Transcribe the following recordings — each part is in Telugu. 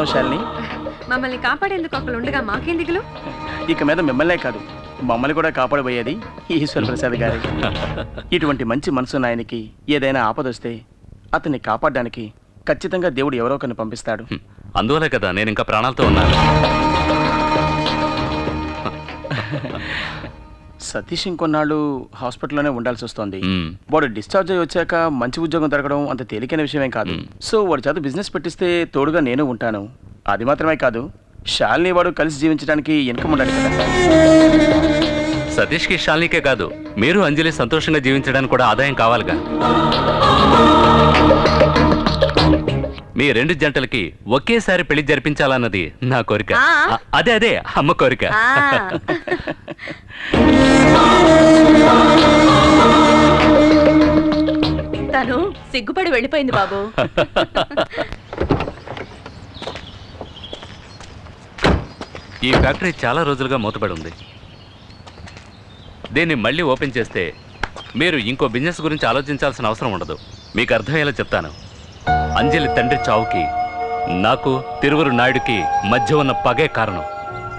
చేస్తున్నావు శాలిని? మమ్మల్ని కాపాడేందుకు ఒకళ్ళు ఉండగా మాకేం దిగులు? ఇక మీద మిమ్మల్నే కాదు మమ్మల్ని కూడా కాపాడబోయేది ఈశ్వర ప్రసాద్ గారు. ఇటువంటి మంచి మనసున్న ఆయనకి ఏదైనా ఆపదొస్తే అతన్ని కాపాడడానికి ఖచ్చితంగా దేవుడు ఎవరో ఒకరిని పంపిస్తాడు. అందువల్లే కదా నేను ఇంకా ప్రాణాలతో ఉన్నాను. సతీష్ ఇంకొన్నాళ్ళు హాస్పిటల్లోనే ఉండాల్సి వస్తుంది. వాడు డిశ్చార్జ్ అయ్యి వచ్చాక మంచి ఉద్యోగం దొరకడం అంత తేలికైన విషయమేం కాదు. సో వాడి చేత బిజినెస్ పెట్టిస్తే తోడుగా నేను ఉంటాను. అది మాత్రమే కాదు, శాలిని వాడు కలిసి జీవించడానికి ఇన్కమ్ ఉండాలి కదా. సతీష్కి శాలినికే కాదు, మీరు అంజలి సంతోషంగా జీవించడానికి కూడా ఆదాయం కావాలిగా. మీ రెండు జంటలకి ఒకేసారి పెళ్లి జరిపించాలన్నది నా కోరిక. అదే అమ్మ కోరిక. తను సిగ్గుపడి వెళ్ళిపోయింది బాబు. ఈ ఫ్యాక్టరీ చాలా రోజులుగా మూతపడి ఉంది. దీన్ని మళ్ళీ ఓపెన్ చేస్తే మీరు ఇంకో బిజినెస్ గురించి ఆలోచించాల్సిన అవసరం ఉండదు. మీకు అర్థమయ్యేలా చెప్తాను. అంజలి తండ్రి చావుకి నాకు తిరువురు నాయుడికి మధ్య ఉన్న పగే కారణం.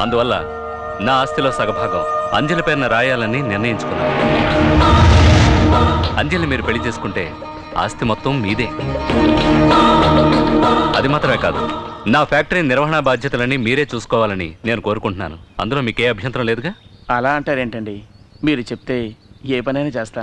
అందువల్ల నా ఆస్తిలో సగభాగం అంజలి పేరున రాయాలని నిర్ణయించుకున్నాను. అంజలి మీరు పెళ్లి చేసుకుంటే ఆస్తి మొత్తం మీదే. అది మాత్రమే కాదు, నా ఫ్యాక్టరీ నిర్వహణ బాధ్యతలని మీరే చూసుకోవాలని నేను కోరుకుంటున్నాను. అందులో మీకే అభ్యంతరం లేదుగా? అలా అంటారేంటండి? మీరు చెప్తే ఏ పనైనా చేస్తాను.